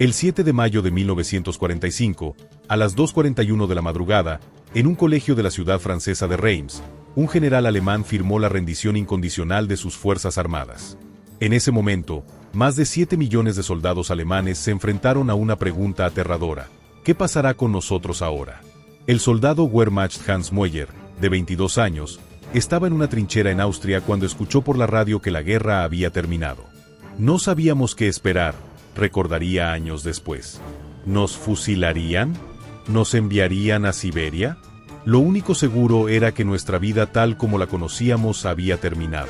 El 7 de mayo de 1945, a las 2:41 de la madrugada, en un colegio de la ciudad francesa de Reims, un general alemán firmó la rendición incondicional de sus fuerzas armadas. En ese momento, más de 7 millones de soldados alemanes se enfrentaron a una pregunta aterradora: ¿qué pasará con nosotros ahora? El soldado Wehrmacht Hans Moeller, de 22 años, estaba en una trinchera en Austria cuando escuchó por la radio que la guerra había terminado. No sabíamos qué esperar, recordaría años después. ¿Nos fusilarían? ¿Nos enviarían a Siberia? Lo único seguro era que nuestra vida tal como la conocíamos había terminado.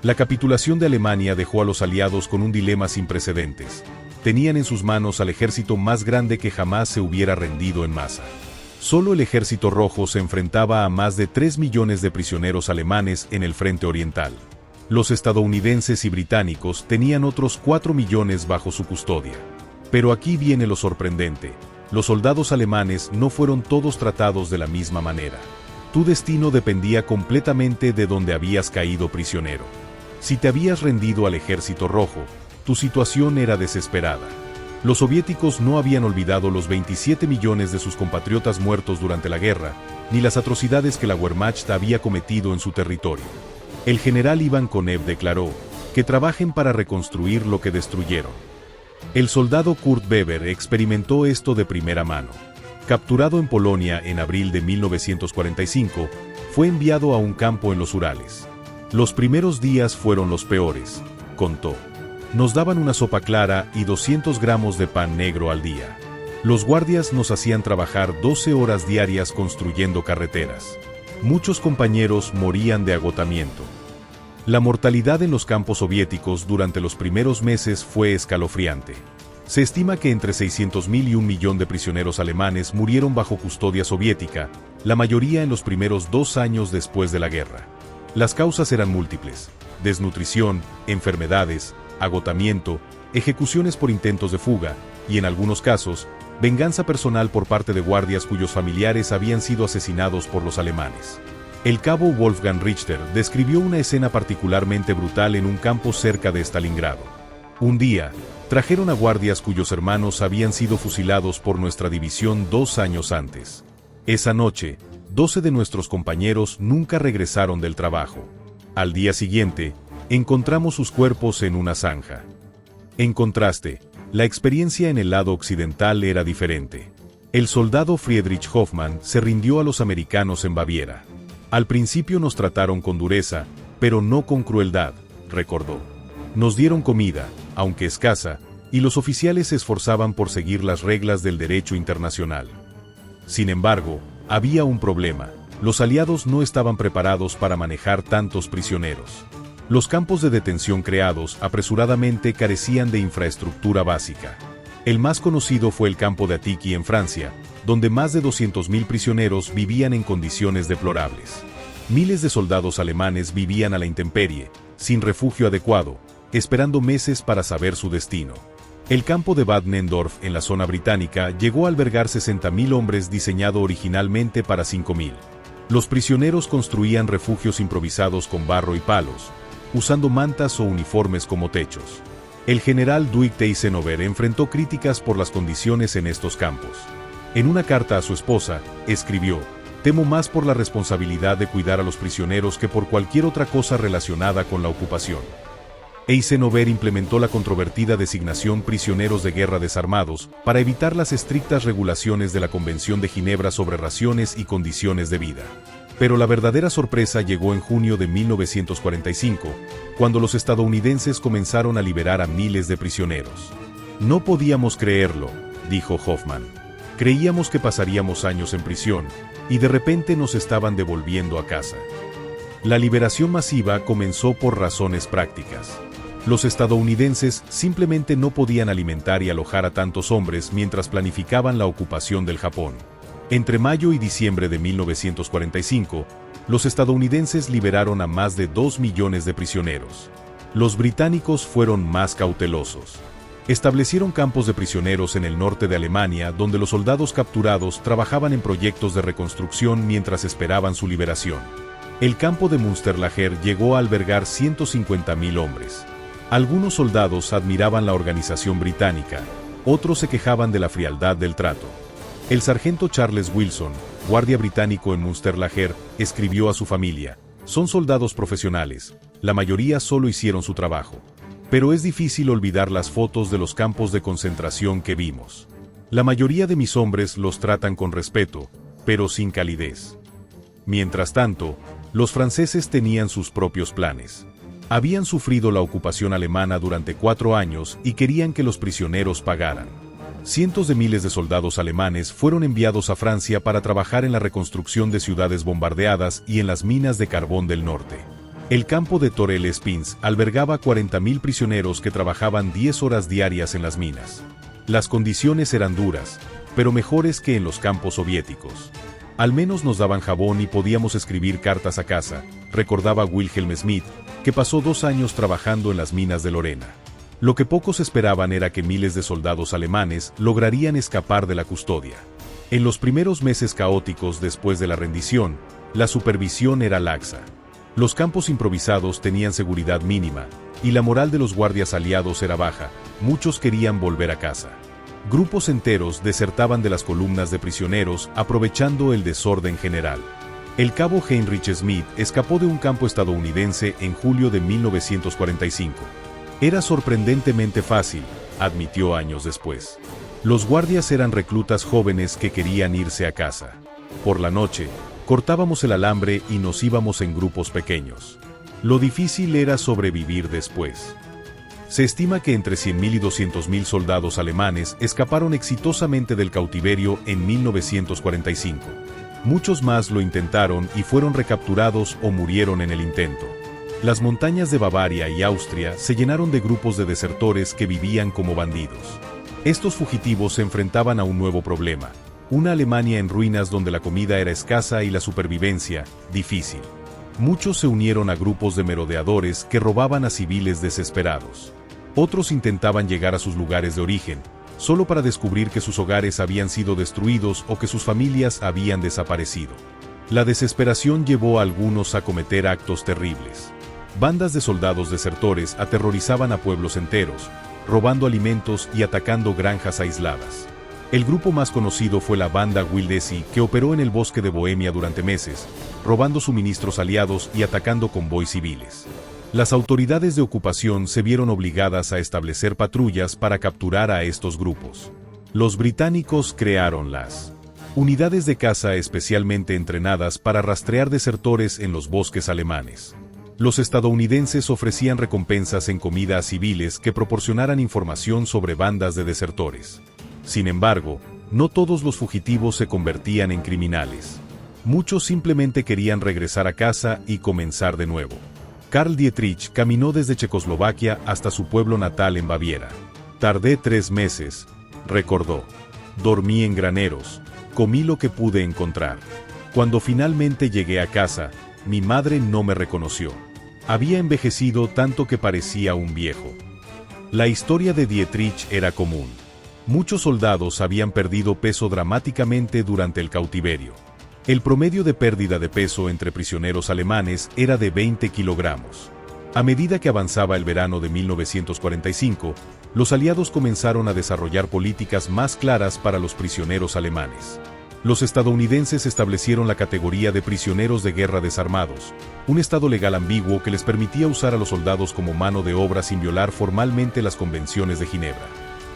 La capitulación de Alemania dejó a los aliados con un dilema sin precedentes. Tenían en sus manos al ejército más grande que jamás se hubiera rendido en masa. Solo el Ejército Rojo se enfrentaba a más de 3 millones de prisioneros alemanes en el frente oriental. Los estadounidenses y británicos tenían otros 4 millones bajo su custodia. Pero aquí viene lo sorprendente: los soldados alemanes no fueron todos tratados de la misma manera. Tu destino dependía completamente de donde habías caído prisionero. Si te habías rendido al Ejército Rojo, tu situación era desesperada. Los soviéticos no habían olvidado los 27 millones de sus compatriotas muertos durante la guerra, ni las atrocidades que la Wehrmacht había cometido en su territorio. El general Iván Konev declaró: que trabajen para reconstruir lo que destruyeron. El soldado Kurt Weber experimentó esto de primera mano. Capturado en Polonia en abril de 1945, fue enviado a un campo en los Urales. Los primeros días fueron los peores, contó. Nos daban una sopa clara y 200 gramos de pan negro al día. Los guardias nos hacían trabajar 12 horas diarias construyendo carreteras. Muchos compañeros morían de agotamiento. La mortalidad en los campos soviéticos durante los primeros meses fue escalofriante. Se estima que entre 600.000 y 1 millón de prisioneros alemanes murieron bajo custodia soviética, la mayoría en los primeros 2 años después de la guerra. Las causas eran múltiples: desnutrición, enfermedades, agotamiento, ejecuciones por intentos de fuga, y en algunos casos, venganza personal por parte de guardias cuyos familiares habían sido asesinados por los alemanes. El cabo Wolfgang Richter describió una escena particularmente brutal en un campo cerca de Stalingrado. Un día, trajeron a guardias cuyos hermanos habían sido fusilados por nuestra división 2 años antes. Esa noche, 12 de nuestros compañeros nunca regresaron del trabajo. Al día siguiente, encontramos sus cuerpos en una zanja. En contraste, la experiencia en el lado occidental era diferente. El soldado Friedrich Hoffmann se rindió a los americanos en Baviera. Al principio nos trataron con dureza, pero no con crueldad, recordó. Nos dieron comida, aunque escasa, y los oficiales se esforzaban por seguir las reglas del derecho internacional. Sin embargo, había un problema: los aliados no estaban preparados para manejar tantos prisioneros. Los campos de detención creados apresuradamente carecían de infraestructura básica. El más conocido fue el campo de Atiki en Francia, donde más de 200.000 prisioneros vivían en condiciones deplorables. Miles de soldados alemanes vivían a la intemperie, sin refugio adecuado, esperando meses para saber su destino. El campo de Bad Nenndorf en la zona británica llegó a albergar 60.000 hombres, diseñado originalmente para 5.000. Los prisioneros construían refugios improvisados con barro y palos, usando mantas o uniformes como techos. El general Dwight Eisenhower enfrentó críticas por las condiciones en estos campos. En una carta a su esposa, escribió: «Temo más por la responsabilidad de cuidar a los prisioneros que por cualquier otra cosa relacionada con la ocupación». Eisenhower implementó la controvertida designación prisioneros de guerra desarmados para evitar las estrictas regulaciones de la Convención de Ginebra sobre raciones y condiciones de vida. Pero la verdadera sorpresa llegó en junio de 1945, cuando los estadounidenses comenzaron a liberar a miles de prisioneros. «No podíamos creerlo», dijo Hoffmann. «Creíamos que pasaríamos años en prisión, y de repente nos estaban devolviendo a casa». La liberación masiva comenzó por razones prácticas. Los estadounidenses simplemente no podían alimentar y alojar a tantos hombres mientras planificaban la ocupación del Japón. Entre mayo y diciembre de 1945, los estadounidenses liberaron a más de 2 millones de prisioneros. Los británicos fueron más cautelosos. Establecieron campos de prisioneros en el norte de Alemania, donde los soldados capturados trabajaban en proyectos de reconstrucción mientras esperaban su liberación. El campo de Münsterlager llegó a albergar 150.000 hombres. Algunos soldados admiraban la organización británica, Otros se quejaban de la frialdad del trato. El sargento Charles Wilson, guardia británico en Münsterlager, escribió a su familia: «Son soldados profesionales, la mayoría solo hicieron su trabajo. Pero es difícil olvidar las fotos de los campos de concentración que vimos. La mayoría de mis hombres los tratan con respeto, pero sin calidez». Mientras tanto, los franceses tenían sus propios planes. Habían sufrido la ocupación alemana durante 4 años y querían que los prisioneros pagaran. Cientos de miles de soldados alemanes fueron enviados a Francia para trabajar en la reconstrucción de ciudades bombardeadas y en las minas de carbón del norte. El campo de Torres-les-Pins albergaba 40.000 prisioneros que trabajaban 10 horas diarias en las minas. Las condiciones eran duras, pero mejores que en los campos soviéticos. Al menos nos daban jabón y podíamos escribir cartas a casa, recordaba Wilhelm Schmidt, que pasó 2 años trabajando en las minas de Lorena. Lo que pocos esperaban era que miles de soldados alemanes lograrían escapar de la custodia. En los primeros meses caóticos después de la rendición, la supervisión era laxa. Los campos improvisados tenían seguridad mínima, y la moral de los guardias aliados era baja. Muchos querían volver a casa. Grupos enteros desertaban de las columnas de prisioneros, aprovechando el desorden general. El cabo Heinrich Schmidt escapó de un campo estadounidense en julio de 1945. Era sorprendentemente fácil, admitió años después. Los guardias eran reclutas jóvenes que querían irse a casa. Por la noche, cortábamos el alambre y nos íbamos en grupos pequeños. Lo difícil era sobrevivir después. Se estima que entre 100.000 y 200.000 soldados alemanes escaparon exitosamente del cautiverio en 1945. Muchos más lo intentaron y fueron recapturados o murieron en el intento. Las montañas de Bavaria y Austria se llenaron de grupos de desertores que vivían como bandidos. Estos fugitivos se enfrentaban a un nuevo problema: una Alemania en ruinas donde la comida era escasa y la supervivencia difícil. Muchos se unieron a grupos de merodeadores que robaban a civiles desesperados. Otros intentaban llegar a sus lugares de origen, solo para descubrir que sus hogares habían sido destruidos o que sus familias habían desaparecido. La desesperación llevó a algunos a cometer actos terribles. Bandas de soldados desertores aterrorizaban a pueblos enteros, robando alimentos y atacando granjas aisladas. El grupo más conocido fue la banda Wildesi, que operó en el bosque de Bohemia durante meses, robando suministros aliados y atacando convoys civiles. Las autoridades de ocupación se vieron obligadas a establecer patrullas para capturar a estos grupos. Los británicos crearon las unidades de caza especialmente entrenadas para rastrear desertores en los bosques alemanes. Los estadounidenses ofrecían recompensas en comida a civiles que proporcionaran información sobre bandas de desertores. Sin embargo, no todos los fugitivos se convertían en criminales. Muchos simplemente querían regresar a casa y comenzar de nuevo. Karl Dietrich caminó desde Checoslovaquia hasta su pueblo natal en Baviera. «Tardé 3 meses», recordó. «Dormí en graneros, comí lo que pude encontrar. Cuando finalmente llegué a casa, mi madre no me reconoció. Había envejecido tanto que parecía un viejo». La historia de Dietrich era común. Muchos soldados habían perdido peso dramáticamente durante el cautiverio. El promedio de pérdida de peso entre prisioneros alemanes era de 20 kilogramos. A medida que avanzaba el verano de 1945, los aliados comenzaron a desarrollar políticas más claras para los prisioneros alemanes. Los estadounidenses establecieron la categoría de prisioneros de guerra desarmados, un estado legal ambiguo que les permitía usar a los soldados como mano de obra sin violar formalmente las convenciones de Ginebra.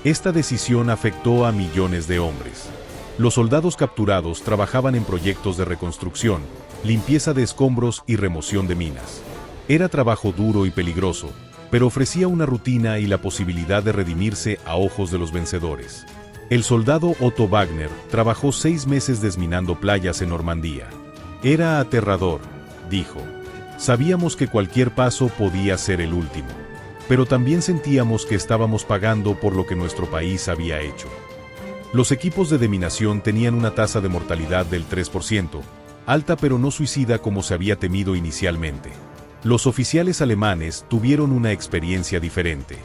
Esta decisión afectó a millones de hombres. Los soldados capturados trabajaban en proyectos de reconstrucción, limpieza de escombros y remoción de minas. Era trabajo duro y peligroso, pero ofrecía una rutina y la posibilidad de redimirse a ojos de los vencedores. El soldado Otto Wagner trabajó 6 meses desminando playas en Normandía. «Era aterrador», dijo. «Sabíamos que cualquier paso podía ser el último. Pero también sentíamos que estábamos pagando por lo que nuestro país había hecho». Los equipos de deminación tenían una tasa de mortalidad del 3%, alta pero no suicida como se había temido inicialmente. Los oficiales alemanes tuvieron una experiencia diferente.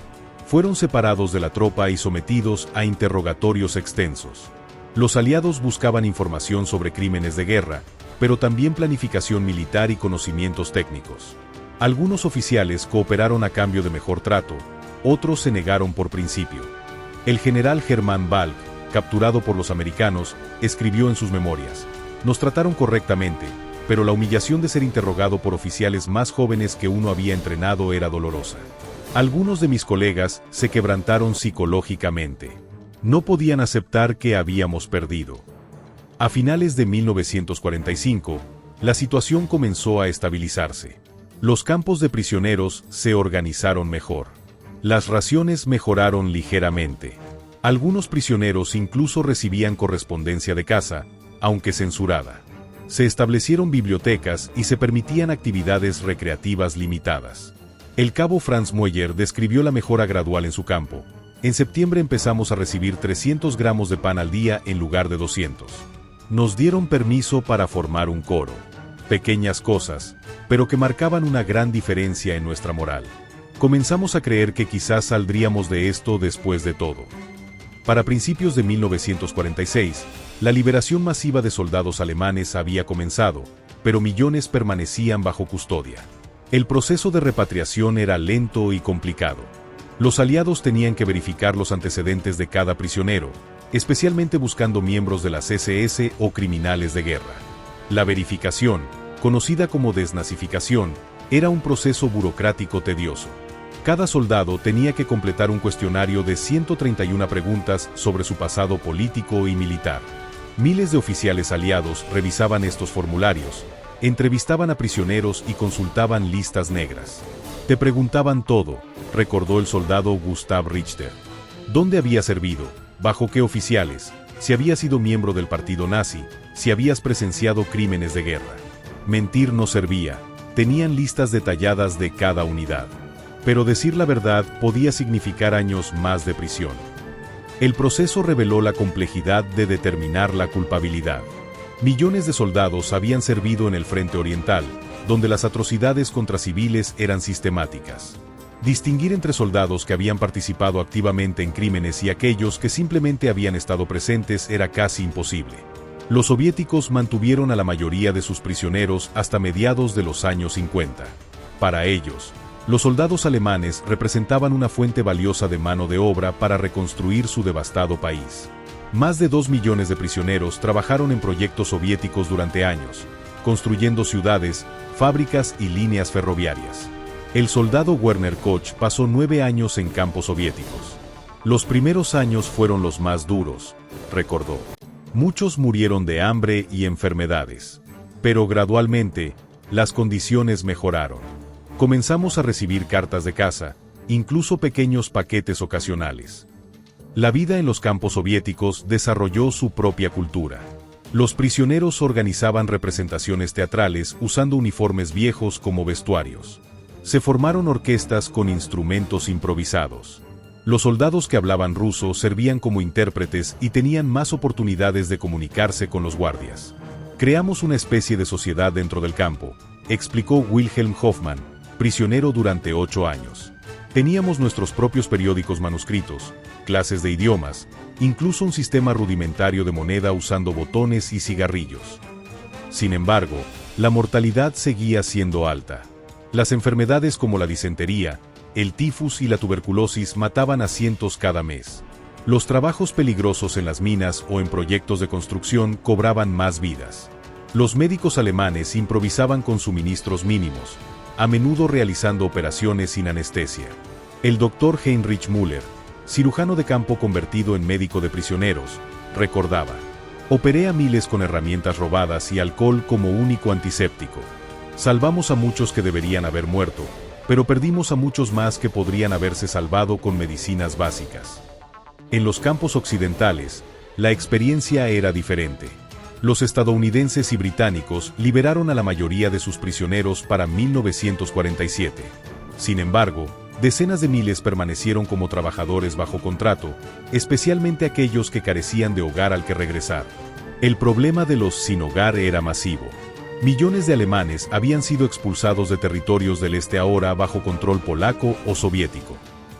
Fueron separados de la tropa y sometidos a interrogatorios extensos. Los aliados buscaban información sobre crímenes de guerra, pero también planificación militar y conocimientos técnicos. Algunos oficiales cooperaron a cambio de mejor trato, otros se negaron por principio. El general Hermann Balck, capturado por los americanos, escribió en sus memorias: "Nos trataron correctamente, pero la humillación de ser interrogado por oficiales más jóvenes que uno había entrenado era dolorosa. Algunos de mis colegas se quebrantaron psicológicamente. No podían aceptar que habíamos perdido". A finales de 1945, la situación comenzó a estabilizarse. Los campos de prisioneros se organizaron mejor. Las raciones mejoraron ligeramente. Algunos prisioneros incluso recibían correspondencia de casa, aunque censurada. Se establecieron bibliotecas y se permitían actividades recreativas limitadas. El cabo Franz Mueller describió la mejora gradual en su campo. En septiembre empezamos a recibir 300 gramos de pan al día en lugar de 200. Nos dieron permiso para formar un coro. Pequeñas cosas, pero que marcaban una gran diferencia en nuestra moral. Comenzamos a creer que quizás saldríamos de esto después de todo. Para principios de 1946, la liberación masiva de soldados alemanes había comenzado, pero millones permanecían bajo custodia. El proceso de repatriación era lento y complicado. Los aliados tenían que verificar los antecedentes de cada prisionero, especialmente buscando miembros de las SS o criminales de guerra. La verificación, conocida como desnazificación, era un proceso burocrático tedioso. Cada soldado tenía que completar un cuestionario de 131 preguntas sobre su pasado político y militar. Miles de oficiales aliados revisaban estos formularios, entrevistaban a prisioneros y consultaban listas negras. Te preguntaban todo, recordó el soldado Gustav Richter. ¿Dónde había servido? ¿Bajo qué oficiales? Si habías sido miembro del partido nazi, si habías presenciado crímenes de guerra. Mentir no servía, tenían listas detalladas de cada unidad. Pero decir la verdad podía significar años más de prisión. El proceso reveló la complejidad de determinar la culpabilidad. Millones de soldados habían servido en el Frente Oriental, donde las atrocidades contra civiles eran sistemáticas. Distinguir entre soldados que habían participado activamente en crímenes y aquellos que simplemente habían estado presentes era casi imposible. Los soviéticos mantuvieron a la mayoría de sus prisioneros hasta mediados de los años 50. Para ellos, los soldados alemanes representaban una fuente valiosa de mano de obra para reconstruir su devastado país. Más de 2 millones de prisioneros trabajaron en proyectos soviéticos durante años, construyendo ciudades, fábricas y líneas ferroviarias. El soldado Werner Koch pasó 9 años en campos soviéticos. Los primeros años fueron los más duros, recordó. Muchos murieron de hambre y enfermedades. Pero gradualmente, las condiciones mejoraron. Comenzamos a recibir cartas de casa, incluso pequeños paquetes ocasionales. La vida en los campos soviéticos desarrolló su propia cultura. Los prisioneros organizaban representaciones teatrales usando uniformes viejos como vestuarios. Se formaron orquestas con instrumentos improvisados. Los soldados que hablaban ruso servían como intérpretes y tenían más oportunidades de comunicarse con los guardias. Creamos una especie de sociedad dentro del campo, explicó Wilhelm Hoffmann, prisionero durante 8 años. Teníamos nuestros propios periódicos manuscritos, clases de idiomas, incluso un sistema rudimentario de moneda usando botones y cigarrillos. Sin embargo, la mortalidad seguía siendo alta. Las enfermedades como la disentería, el tifus y la tuberculosis mataban a cientos cada mes. Los trabajos peligrosos en las minas o en proyectos de construcción cobraban más vidas. Los médicos alemanes improvisaban con suministros mínimos, a menudo realizando operaciones sin anestesia. El doctor Heinrich Müller, cirujano de campo convertido en médico de prisioneros, recordaba: operé a miles con herramientas robadas y alcohol como único antiséptico. Salvamos a muchos que deberían haber muerto, pero perdimos a muchos más que podrían haberse salvado con medicinas básicas. En los campos occidentales, la experiencia era diferente. Los estadounidenses y británicos liberaron a la mayoría de sus prisioneros para 1947. Sin embargo, decenas de miles permanecieron como trabajadores bajo contrato, especialmente aquellos que carecían de hogar al que regresar. El problema de los sin hogar era masivo. Millones de alemanes habían sido expulsados de territorios del este ahora bajo control polaco o soviético.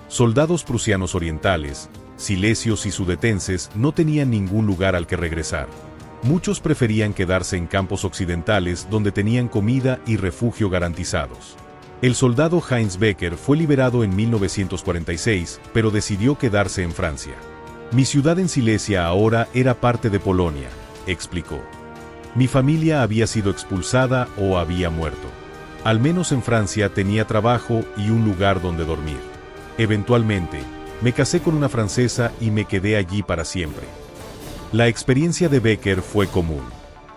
Soldados prusianos orientales, silesios y sudetenses no tenían ningún lugar al que regresar. Muchos preferían quedarse en campos occidentales donde tenían comida y refugio garantizados. El soldado Heinz Becker fue liberado en 1946, pero decidió quedarse en Francia. Mi ciudad en Silesia ahora era parte de Polonia, explicó. Mi familia había sido expulsada o había muerto. Al menos en Francia tenía trabajo y un lugar donde dormir. Eventualmente, me casé con una francesa y me quedé allí para siempre. La experiencia de Becker fue común.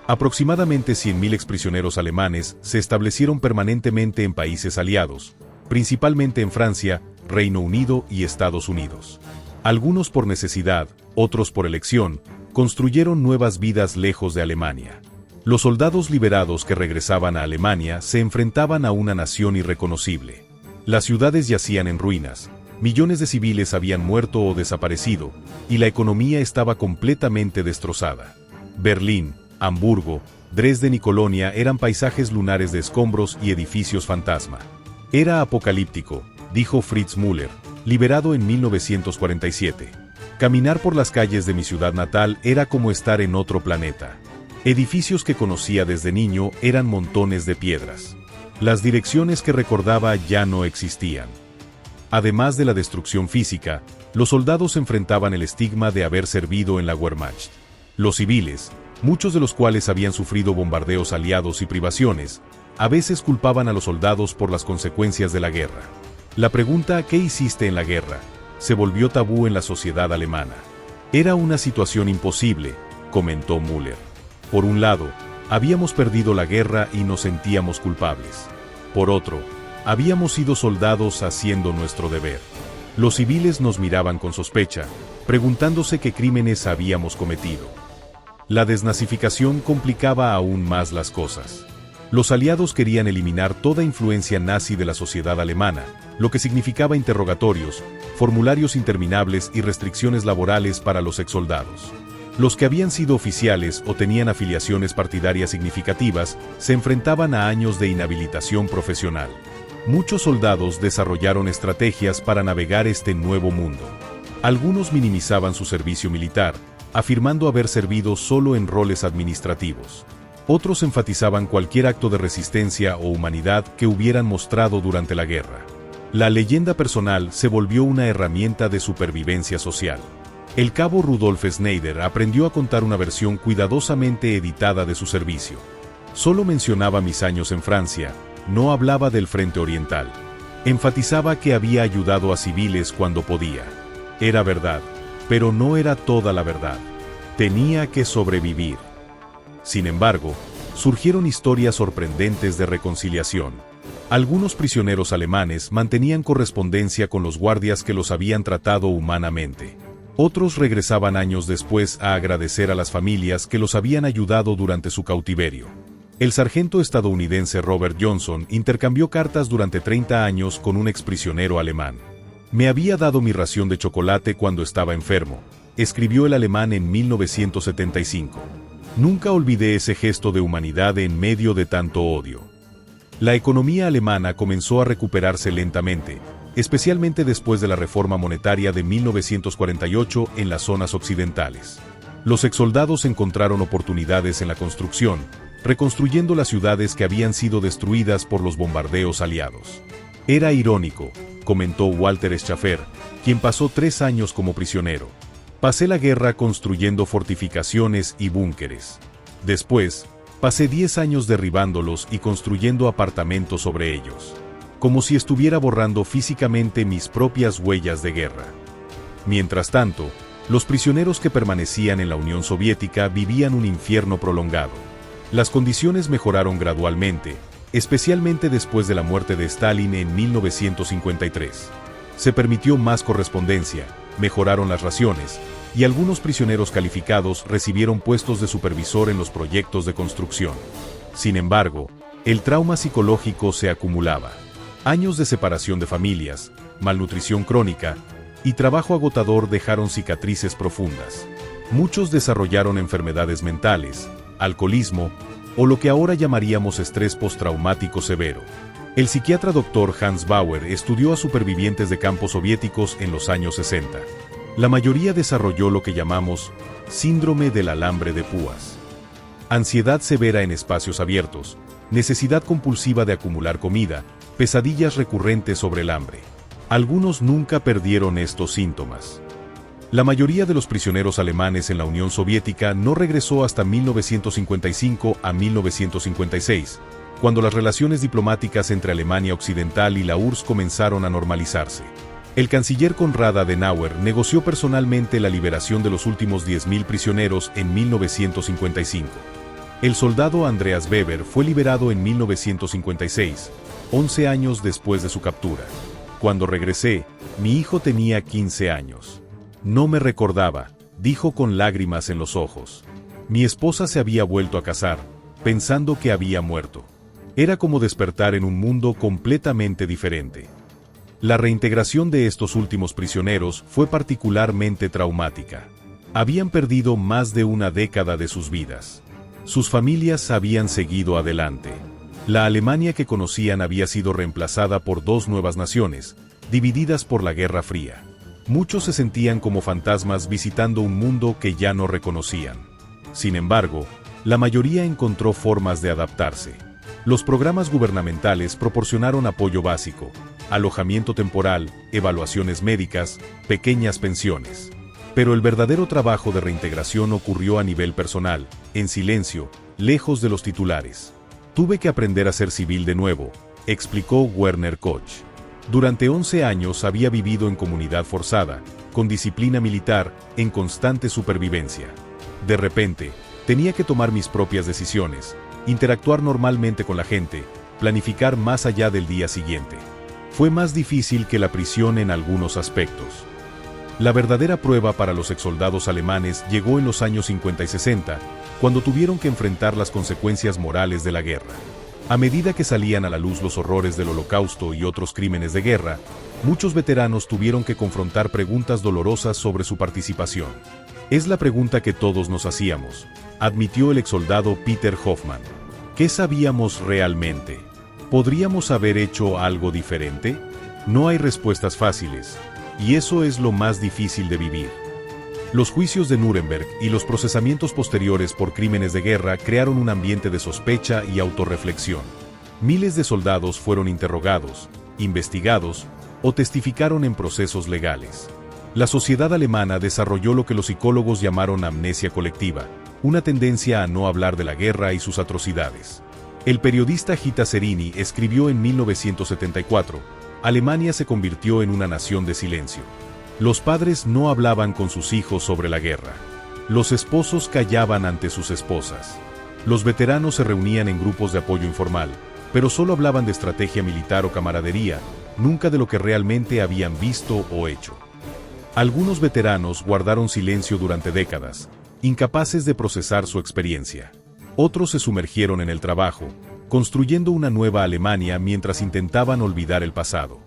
Aproximadamente 100.000 exprisioneros alemanes se establecieron permanentemente en países aliados, principalmente en Francia, Reino Unido y Estados Unidos. Algunos por necesidad, otros por elección, construyeron nuevas vidas lejos de Alemania. Los soldados liberados que regresaban a Alemania se enfrentaban a una nación irreconocible. Las ciudades yacían en ruinas, millones de civiles habían muerto o desaparecido, y la economía estaba completamente destrozada. Berlín, Hamburgo, Dresden y Colonia eran paisajes lunares de escombros y edificios fantasma. Era apocalíptico, dijo Fritz Müller, liberado en 1947. Caminar por las calles de mi ciudad natal era como estar en otro planeta. Edificios que conocía desde niño eran montones de piedras. Las direcciones que recordaba ya no existían. Además de la destrucción física, los soldados enfrentaban el estigma de haber servido en la Wehrmacht. Los civiles, muchos de los cuales habían sufrido bombardeos aliados y privaciones, a veces culpaban a los soldados por las consecuencias de la guerra. La pregunta ¿qué hiciste en la guerra? Se volvió tabú en la sociedad alemana. Era una situación imposible, comentó Müller. Por un lado, habíamos perdido la guerra y nos sentíamos culpables. Por otro, habíamos sido soldados haciendo nuestro deber. Los civiles nos miraban con sospecha, preguntándose qué crímenes habíamos cometido. La desnazificación complicaba aún más las cosas. Los aliados querían eliminar toda influencia nazi de la sociedad alemana, lo que significaba interrogatorios, formularios interminables y restricciones laborales para los exsoldados. Los que habían sido oficiales o tenían afiliaciones partidarias significativas se enfrentaban a años de inhabilitación profesional. Muchos soldados desarrollaron estrategias para navegar este nuevo mundo. Algunos minimizaban su servicio militar, afirmando haber servido solo en roles administrativos. Otros enfatizaban cualquier acto de resistencia o humanidad que hubieran mostrado durante la guerra. La leyenda personal se volvió una herramienta de supervivencia social. El cabo Rudolf Schneider aprendió a contar una versión cuidadosamente editada de su servicio. Solo mencionaba mis años en Francia, no hablaba del frente oriental. Enfatizaba que había ayudado a civiles cuando podía. Era verdad, pero no era toda la verdad. Tenía que sobrevivir. Sin embargo, surgieron historias sorprendentes de reconciliación. Algunos prisioneros alemanes mantenían correspondencia con los guardias que los habían tratado humanamente. Otros regresaban años después a agradecer a las familias que los habían ayudado durante su cautiverio. El sargento estadounidense Robert Johnson intercambió cartas durante 30 años con un exprisionero alemán. Me había dado mi ración de chocolate cuando estaba enfermo, escribió el alemán en 1975. Nunca olvidé ese gesto de humanidad en medio de tanto odio. La economía alemana comenzó a recuperarse lentamente, especialmente después de la reforma monetaria de 1948 en las zonas occidentales. Los exsoldados encontraron oportunidades en la construcción, reconstruyendo las ciudades que habían sido destruidas por los bombardeos aliados. Era irónico, comentó Walter Schaffer, quien pasó 3 años como prisionero. Pasé la guerra construyendo fortificaciones y búnkeres. Después, pasé 10 años derribándolos y construyendo apartamentos sobre ellos. Como si estuviera borrando físicamente mis propias huellas de guerra. Mientras tanto, los prisioneros que permanecían en la Unión Soviética vivían un infierno prolongado. Las condiciones mejoraron gradualmente, especialmente después de la muerte de Stalin en 1953. Se permitió más correspondencia, mejoraron las raciones, y algunos prisioneros calificados recibieron puestos de supervisor en los proyectos de construcción. Sin embargo, el trauma psicológico se acumulaba. Años de separación de familias, malnutrición crónica y trabajo agotador dejaron cicatrices profundas. Muchos desarrollaron enfermedades mentales, alcoholismo o lo que ahora llamaríamos estrés postraumático severo. El psiquiatra Dr. Hans Bauer estudió a supervivientes de campos soviéticos en los años 60. La mayoría desarrolló lo que llamamos síndrome del alambre de púas. Ansiedad severa en espacios abiertos, necesidad compulsiva de acumular comida, pesadillas recurrentes sobre el hambre. Algunos nunca perdieron estos síntomas. La mayoría de los prisioneros alemanes en la Unión Soviética no regresó hasta 1955 a 1956, cuando las relaciones diplomáticas entre Alemania Occidental y la URSS comenzaron a normalizarse. El canciller Konrad Adenauer negoció personalmente la liberación de los últimos 10.000 prisioneros en 1955. El soldado Andreas Weber fue liberado en 1956, 11 años después de su captura. Cuando regresé, mi hijo tenía 15 años. No me recordaba, dijo con lágrimas en los ojos. Mi esposa se había vuelto a casar, pensando que había muerto. Era como despertar en un mundo completamente diferente. La reintegración de estos últimos prisioneros fue particularmente traumática. Habían perdido más de una década de sus vidas. Sus familias habían seguido adelante. La Alemania que conocían había sido reemplazada por dos nuevas naciones, divididas por la Guerra Fría. Muchos se sentían como fantasmas visitando un mundo que ya no reconocían. Sin embargo, la mayoría encontró formas de adaptarse. Los programas gubernamentales proporcionaron apoyo básico, alojamiento temporal, evaluaciones médicas, pequeñas pensiones. Pero el verdadero trabajo de reintegración ocurrió a nivel personal, en silencio, lejos de los titulares. Tuve que aprender a ser civil de nuevo, explicó Werner Koch. Durante 11 años había vivido en comunidad forzada, con disciplina militar, en constante supervivencia. De repente, tenía que tomar mis propias decisiones, interactuar normalmente con la gente, planificar más allá del día siguiente. Fue más difícil que la prisión en algunos aspectos. La verdadera prueba para los exsoldados alemanes llegó en los años 50 y 60, cuando tuvieron que enfrentar las consecuencias morales de la guerra. A medida que salían a la luz los horrores del Holocausto y otros crímenes de guerra, muchos veteranos tuvieron que confrontar preguntas dolorosas sobre su participación. Es la pregunta que todos nos hacíamos, admitió el exsoldado Peter Hoffmann. ¿Qué sabíamos realmente? ¿Podríamos haber hecho algo diferente? No hay respuestas fáciles, y eso es lo más difícil de vivir. Los juicios de Nuremberg y los procesamientos posteriores por crímenes de guerra crearon un ambiente de sospecha y autorreflexión. Miles de soldados fueron interrogados, investigados o testificaron en procesos legales. La sociedad alemana desarrolló lo que los psicólogos llamaron amnesia colectiva, una tendencia a no hablar de la guerra y sus atrocidades. El periodista Gita Serini escribió en 1974, Alemania se convirtió en una nación de silencio. Los padres no hablaban con sus hijos sobre la guerra. Los esposos callaban ante sus esposas. Los veteranos se reunían en grupos de apoyo informal, pero solo hablaban de estrategia militar o camaradería, nunca de lo que realmente habían visto o hecho. Algunos veteranos guardaron silencio durante décadas, incapaces de procesar su experiencia. Otros se sumergieron en el trabajo, construyendo una nueva Alemania mientras intentaban olvidar el pasado.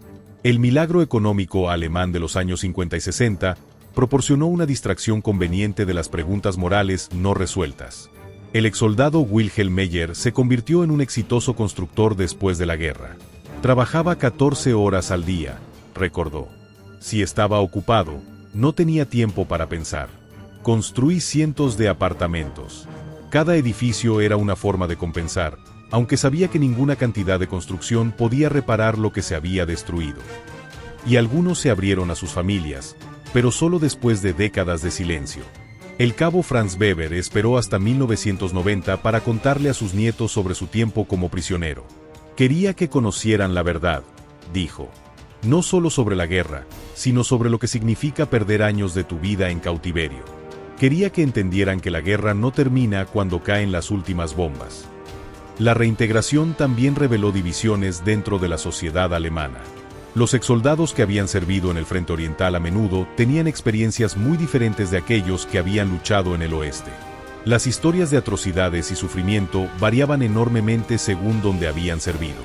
El milagro económico alemán de los años 50 y 60 proporcionó una distracción conveniente de las preguntas morales no resueltas. El exsoldado Wilhelm Meyer se convirtió en un exitoso constructor después de la guerra. Trabajaba 14 horas al día, recordó. Si estaba ocupado, no tenía tiempo para pensar. Construí cientos de apartamentos. Cada edificio era una forma de compensar, aunque sabía que ninguna cantidad de construcción podía reparar lo que se había destruido. Y algunos se abrieron a sus familias, pero solo después de décadas de silencio. El cabo Franz Weber esperó hasta 1990 para contarle a sus nietos sobre su tiempo como prisionero. Quería que conocieran la verdad, dijo. No solo sobre la guerra, sino sobre lo que significa perder años de tu vida en cautiverio. Quería que entendieran que la guerra no termina cuando caen las últimas bombas. La reintegración también reveló divisiones dentro de la sociedad alemana. Los exsoldados que habían servido en el Frente Oriental a menudo tenían experiencias muy diferentes de aquellos que habían luchado en el oeste. Las historias de atrocidades y sufrimiento variaban enormemente según donde habían servido.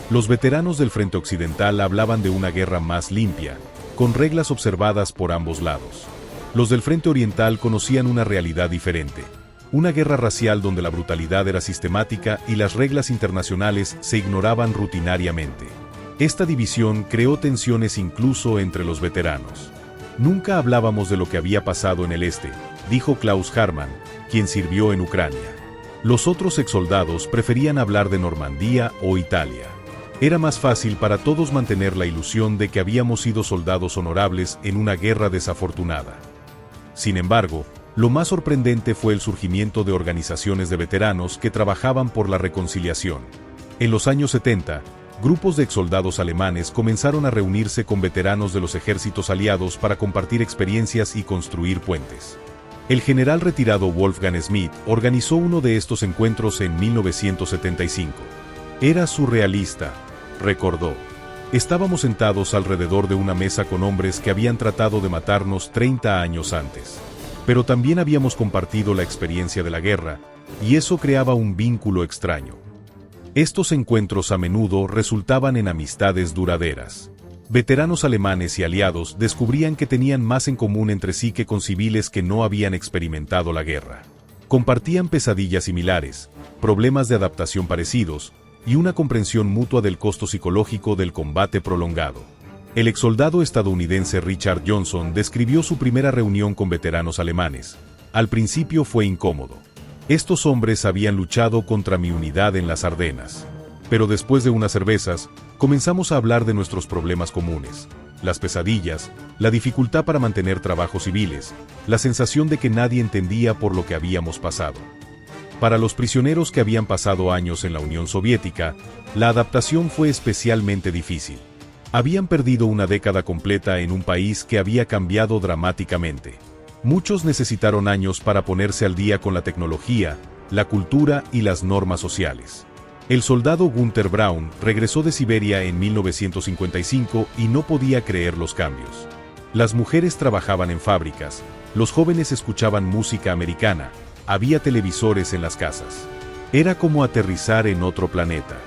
Los veteranos del Frente Occidental hablaban de una guerra más limpia, con reglas observadas por ambos lados. Los del Frente Oriental conocían una realidad diferente. Una guerra racial donde la brutalidad era sistemática y las reglas internacionales se ignoraban rutinariamente. Esta división creó tensiones incluso entre los veteranos. Nunca hablábamos de lo que había pasado en el este, dijo Klaus Hartmann, quien sirvió en Ucrania. Los otros exsoldados preferían hablar de Normandía o Italia. Era más fácil para todos mantener la ilusión de que habíamos sido soldados honorables en una guerra desafortunada. Sin embargo, lo más sorprendente fue el surgimiento de organizaciones de veteranos que trabajaban por la reconciliación. En los años 70, grupos de exsoldados alemanes comenzaron a reunirse con veteranos de los ejércitos aliados para compartir experiencias y construir puentes. El general retirado Wolfgang Schmidt organizó uno de estos encuentros en 1975. Era surrealista, recordó. Estábamos sentados alrededor de una mesa con hombres que habían tratado de matarnos 30 años antes. Pero también habíamos compartido la experiencia de la guerra, y eso creaba un vínculo extraño. Estos encuentros a menudo resultaban en amistades duraderas. Veteranos alemanes y aliados descubrían que tenían más en común entre sí que con civiles que no habían experimentado la guerra. Compartían pesadillas similares, problemas de adaptación parecidos, y una comprensión mutua del costo psicológico del combate prolongado. El exsoldado estadounidense Richard Johnson describió su primera reunión con veteranos alemanes. Al principio fue incómodo. Estos hombres habían luchado contra mi unidad en las Ardenas. Pero después de unas cervezas, comenzamos a hablar de nuestros problemas comunes, las pesadillas, la dificultad para mantener trabajos civiles, la sensación de que nadie entendía por lo que habíamos pasado. Para los prisioneros que habían pasado años en la Unión Soviética, la adaptación fue especialmente difícil. Habían perdido una década completa en un país que había cambiado dramáticamente. Muchos necesitaron años para ponerse al día con la tecnología, la cultura y las normas sociales. El soldado Gunther Braun regresó de Siberia en 1955 y no podía creer los cambios. Las mujeres trabajaban en fábricas, los jóvenes escuchaban música americana, había televisores en las casas. Era como aterrizar en otro planeta.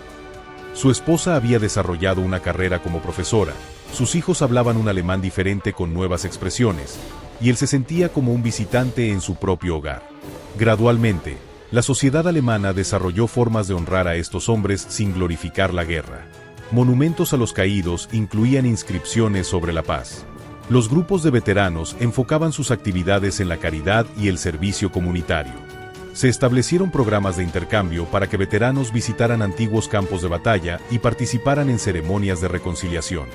Su esposa había desarrollado una carrera como profesora, sus hijos hablaban un alemán diferente con nuevas expresiones, y él se sentía como un visitante en su propio hogar. Gradualmente, la sociedad alemana desarrolló formas de honrar a estos hombres sin glorificar la guerra. Monumentos a los caídos incluían inscripciones sobre la paz. Los grupos de veteranos enfocaban sus actividades en la caridad y el servicio comunitario. Se establecieron programas de intercambio para que veteranos visitaran antiguos campos de batalla y participaran en ceremonias de reconciliación.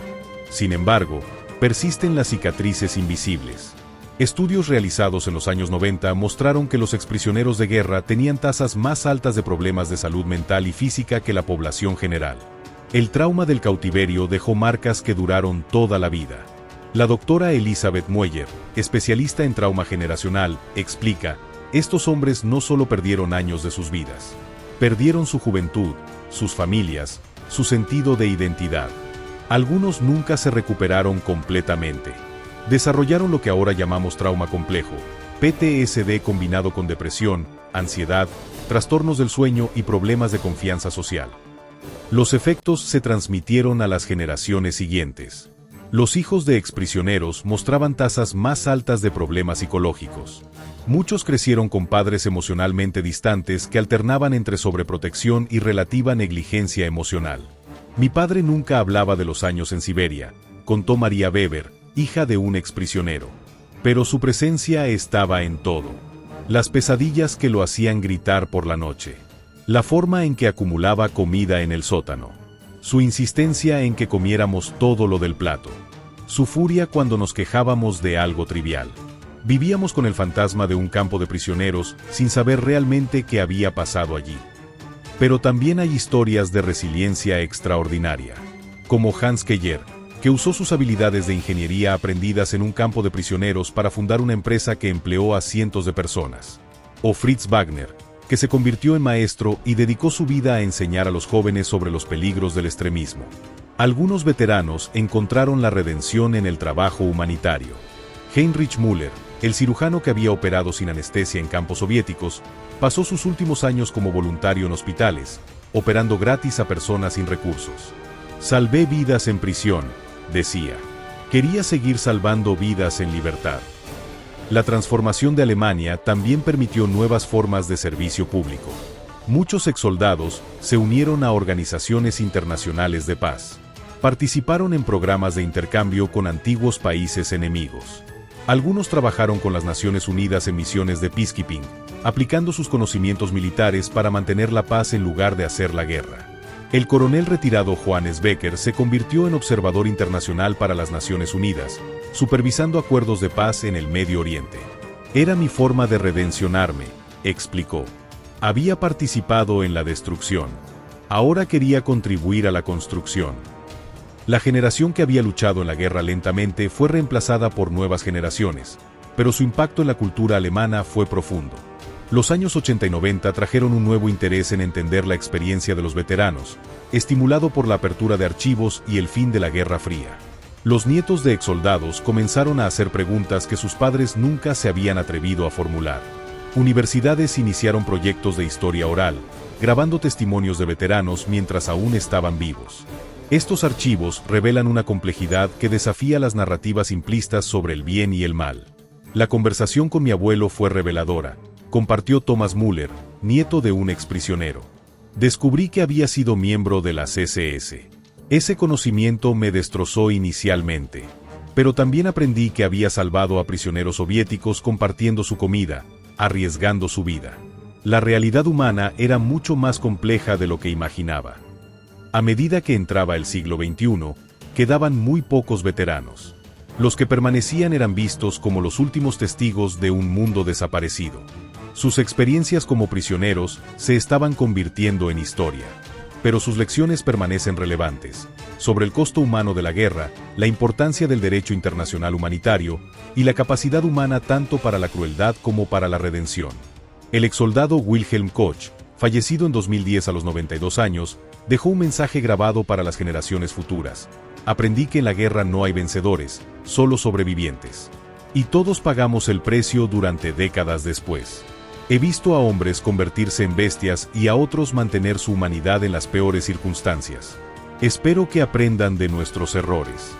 Sin embargo, persisten las cicatrices invisibles. Estudios realizados en los años 90 mostraron que los exprisioneros de guerra tenían tasas más altas de problemas de salud mental y física que la población general. El trauma del cautiverio dejó marcas que duraron toda la vida. La doctora Elizabeth Mueller, especialista en trauma generacional, explica: estos hombres no solo perdieron años de sus vidas, perdieron su juventud, sus familias, su sentido de identidad. Algunos nunca se recuperaron completamente. Desarrollaron lo que ahora llamamos trauma complejo, PTSD combinado con depresión, ansiedad, trastornos del sueño y problemas de confianza social. Los efectos se transmitieron a las generaciones siguientes. Los hijos de exprisioneros mostraban tasas más altas de problemas psicológicos. Muchos crecieron con padres emocionalmente distantes que alternaban entre sobreprotección y relativa negligencia emocional. Mi padre nunca hablaba de los años en Siberia, contó María Weber, hija de un exprisionero. Pero su presencia estaba en todo. Las pesadillas que lo hacían gritar por la noche. La forma en que acumulaba comida en el sótano. Su insistencia en que comiéramos todo lo del plato. Su furia cuando nos quejábamos de algo trivial. Vivíamos con el fantasma de un campo de prisioneros sin saber realmente qué había pasado allí. Pero también hay historias de resiliencia extraordinaria. Como Hans Keller, que usó sus habilidades de ingeniería aprendidas en un campo de prisioneros para fundar una empresa que empleó a cientos de personas. O Fritz Wagner, que se convirtió en maestro y dedicó su vida a enseñar a los jóvenes sobre los peligros del extremismo. Algunos veteranos encontraron la redención en el trabajo humanitario. Heinrich Müller, el cirujano que había operado sin anestesia en campos soviéticos, pasó sus últimos años como voluntario en hospitales, operando gratis a personas sin recursos. Salvé vidas en prisión, decía. Quería seguir salvando vidas en libertad. La transformación de Alemania también permitió nuevas formas de servicio público. Muchos exsoldados se unieron a organizaciones internacionales de paz. Participaron en programas de intercambio con antiguos países enemigos. Algunos trabajaron con las Naciones Unidas en misiones de peacekeeping, aplicando sus conocimientos militares para mantener la paz en lugar de hacer la guerra. El coronel retirado Johannes Becker se convirtió en observador internacional para las Naciones Unidas, supervisando acuerdos de paz en el Medio Oriente. Era mi forma de redencionarme, explicó. Había participado en la destrucción. Ahora quería contribuir a la construcción. La generación que había luchado en la guerra lentamente fue reemplazada por nuevas generaciones, pero su impacto en la cultura alemana fue profundo. Los años 80 y 90 trajeron un nuevo interés en entender la experiencia de los veteranos, estimulado por la apertura de archivos y el fin de la Guerra Fría. Los nietos de exsoldados comenzaron a hacer preguntas que sus padres nunca se habían atrevido a formular. Universidades iniciaron proyectos de historia oral, grabando testimonios de veteranos mientras aún estaban vivos. Estos archivos revelan una complejidad que desafía las narrativas simplistas sobre el bien y el mal. La conversación con mi abuelo fue reveladora, compartió Thomas Müller, nieto de un exprisionero. Descubrí que había sido miembro de las SS. Ese conocimiento me destrozó inicialmente, pero también aprendí que había salvado a prisioneros soviéticos compartiendo su comida, arriesgando su vida. La realidad humana era mucho más compleja de lo que imaginaba. A medida que entraba el siglo XXI, quedaban muy pocos veteranos. Los que permanecían eran vistos como los últimos testigos de un mundo desaparecido. Sus experiencias como prisioneros se estaban convirtiendo en historia. Pero sus lecciones permanecen relevantes, sobre el costo humano de la guerra, la importancia del derecho internacional humanitario y la capacidad humana tanto para la crueldad como para la redención. El exsoldado Wilhelm Koch, fallecido en 2010 a los 92 años, dejó un mensaje grabado para las generaciones futuras. Aprendí que en la guerra no hay vencedores, solo sobrevivientes. Y todos pagamos el precio durante décadas después. He visto a hombres convertirse en bestias y a otros mantener su humanidad en las peores circunstancias. Espero que aprendan de nuestros errores.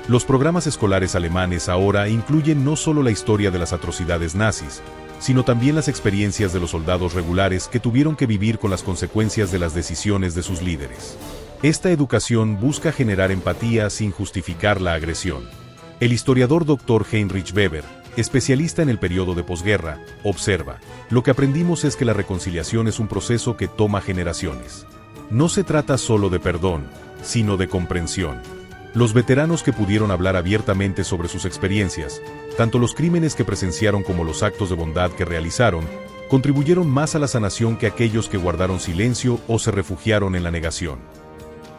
Los programas escolares alemanes ahora incluyen no solo la historia de las atrocidades nazis, sino también las experiencias de los soldados regulares que tuvieron que vivir con las consecuencias de las decisiones de sus líderes. Esta educación busca generar empatía sin justificar la agresión. El historiador Dr. Heinrich Weber, especialista en el periodo de posguerra, observa: lo que aprendimos es que la reconciliación es un proceso que toma generaciones. No se trata solo de perdón, sino de comprensión. Los veteranos que pudieron hablar abiertamente sobre sus experiencias, tanto los crímenes que presenciaron como los actos de bondad que realizaron, contribuyeron más a la sanación que aquellos que guardaron silencio o se refugiaron en la negación.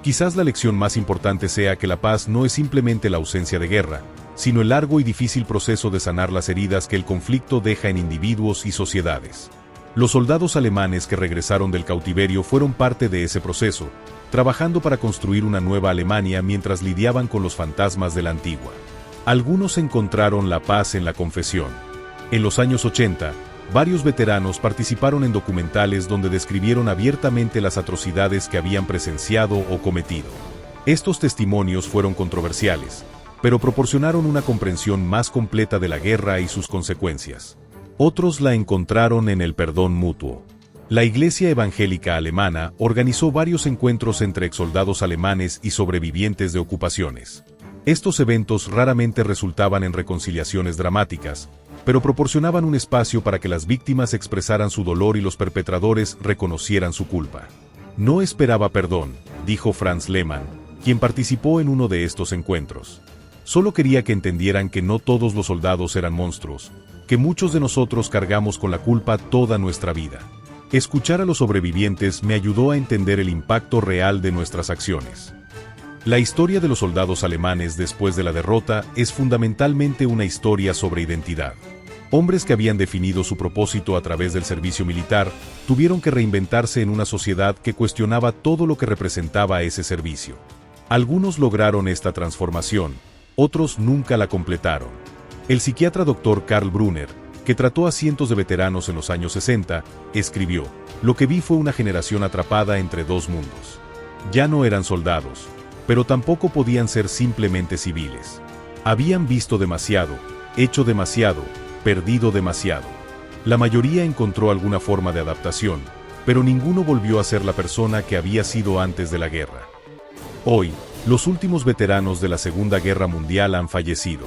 Quizás la lección más importante sea que la paz no es simplemente la ausencia de guerra, sino el largo y difícil proceso de sanar las heridas que el conflicto deja en individuos y sociedades. Los soldados alemanes que regresaron del cautiverio fueron parte de ese proceso, trabajando para construir una nueva Alemania mientras lidiaban con los fantasmas de la antigua. Algunos encontraron la paz en la confesión. En los años 80, varios veteranos participaron en documentales donde describieron abiertamente las atrocidades que habían presenciado o cometido. Estos testimonios fueron controversiales, pero proporcionaron una comprensión más completa de la guerra y sus consecuencias. Otros la encontraron en el perdón mutuo. La Iglesia Evangélica Alemana organizó varios encuentros entre exsoldados alemanes y sobrevivientes de ocupaciones. Estos eventos raramente resultaban en reconciliaciones dramáticas, pero proporcionaban un espacio para que las víctimas expresaran su dolor y los perpetradores reconocieran su culpa. No esperaba perdón, dijo Franz Lehmann, quien participó en uno de estos encuentros. Solo quería que entendieran que no todos los soldados eran monstruos, que muchos de nosotros cargamos con la culpa toda nuestra vida. Escuchar a los sobrevivientes me ayudó a entender el impacto real de nuestras acciones. La historia de los soldados alemanes después de la derrota es fundamentalmente una historia sobre identidad. Hombres que habían definido su propósito a través del servicio militar tuvieron que reinventarse en una sociedad que cuestionaba todo lo que representaba ese servicio. Algunos lograron esta transformación, otros nunca la completaron. El psiquiatra Dr. Karl Brunner, que trató a cientos de veteranos en los años 60, escribió: "Lo que vi fue una generación atrapada entre dos mundos. Ya no eran soldados, pero tampoco podían ser simplemente civiles. Habían visto demasiado, hecho demasiado, perdido demasiado. La mayoría encontró alguna forma de adaptación, pero ninguno volvió a ser la persona que había sido antes de la guerra". Hoy, los últimos veteranos de la Segunda Guerra Mundial han fallecido.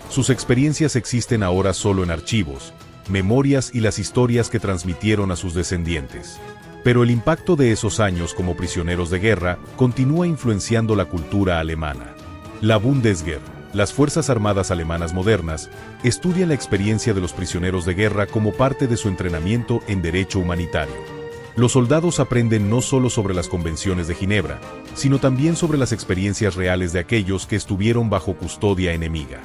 Sus experiencias existen ahora solo en archivos, memorias y las historias que transmitieron a sus descendientes. Pero el impacto de esos años como prisioneros de guerra continúa influenciando la cultura alemana. La Bundeswehr, Las Fuerzas Armadas alemanas modernas estudian la experiencia de los prisioneros de guerra como parte de su entrenamiento en derecho humanitario. Los soldados aprenden no solo sobre las convenciones de Ginebra, sino también sobre las experiencias reales de aquellos que estuvieron bajo custodia enemiga.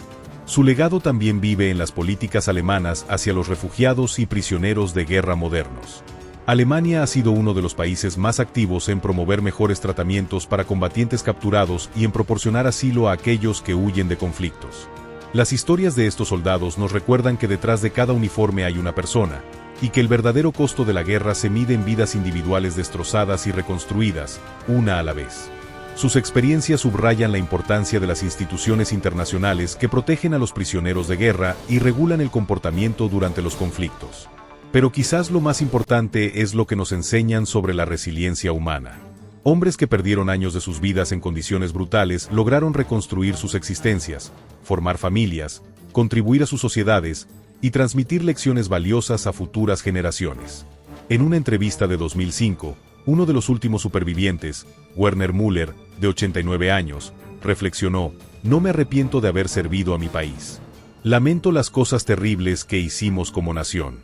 Su legado también vive en las políticas alemanas hacia los refugiados y prisioneros de guerra modernos. Alemania ha sido uno de los países más activos en promover mejores tratamientos para combatientes capturados y en proporcionar asilo a aquellos que huyen de conflictos. Las historias de estos soldados nos recuerdan que detrás de cada uniforme hay una persona, y que el verdadero costo de la guerra se mide en vidas individuales destrozadas y reconstruidas, una a la vez. Sus experiencias subrayan la importancia de las instituciones internacionales que protegen a los prisioneros de guerra y regulan el comportamiento durante los conflictos. Pero quizás lo más importante es lo que nos enseñan sobre la resiliencia humana. Hombres que perdieron años de sus vidas en condiciones brutales lograron reconstruir sus existencias, formar familias, contribuir a sus sociedades y transmitir lecciones valiosas a futuras generaciones. En una entrevista de 2005, uno de los últimos supervivientes, Werner Müller, de 89 años, reflexionó: "No me arrepiento de haber servido a mi país. Lamento las cosas terribles que hicimos como nación.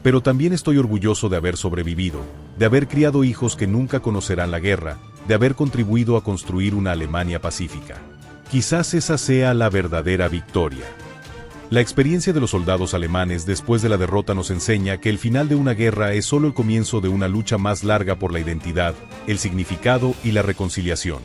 Pero también estoy orgulloso de haber sobrevivido, de haber criado hijos que nunca conocerán la guerra, de haber contribuido a construir una Alemania pacífica. Quizás esa sea la verdadera victoria". La experiencia de los soldados alemanes después de la derrota nos enseña que el final de una guerra es solo el comienzo de una lucha más larga por la identidad, el significado y la reconciliación.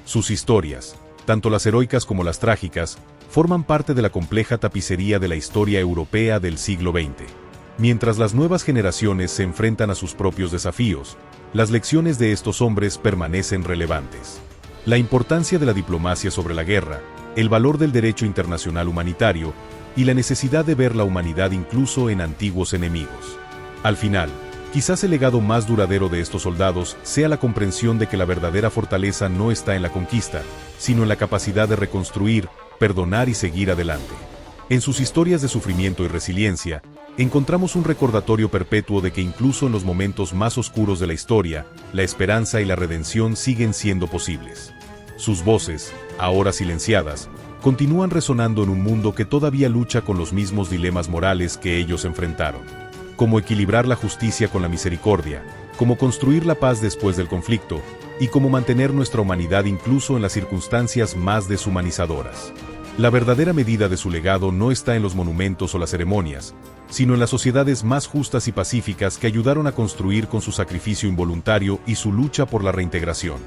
Sus historias, tanto las heroicas como las trágicas, forman parte de la compleja tapicería de la historia europea del siglo XX. Mientras las nuevas generaciones se enfrentan a sus propios desafíos, las lecciones de estos hombres permanecen relevantes. La importancia de la diplomacia sobre la guerra, el valor del derecho internacional humanitario y la necesidad de ver la humanidad incluso en antiguos enemigos. Al final, quizás el legado más duradero de estos soldados sea la comprensión de que la verdadera fortaleza no está en la conquista, sino en la capacidad de reconstruir, perdonar y seguir adelante. En sus historias de sufrimiento y resiliencia, encontramos un recordatorio perpetuo de que incluso en los momentos más oscuros de la historia, la esperanza y la redención siguen siendo posibles. Sus voces, ahora silenciadas, continúan resonando en un mundo que todavía lucha con los mismos dilemas morales que ellos enfrentaron. Cómo equilibrar la justicia con la misericordia, cómo construir la paz después del conflicto, y cómo mantener nuestra humanidad incluso en las circunstancias más deshumanizadoras. La verdadera medida de su legado no está en los monumentos o las ceremonias, sino en las sociedades más justas y pacíficas que ayudaron a construir con su sacrificio involuntario y su lucha por la reintegración.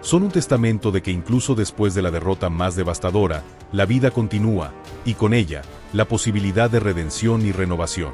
Son un testamento de que incluso después de la derrota más devastadora, la vida continúa, y con ella, la posibilidad de redención y renovación.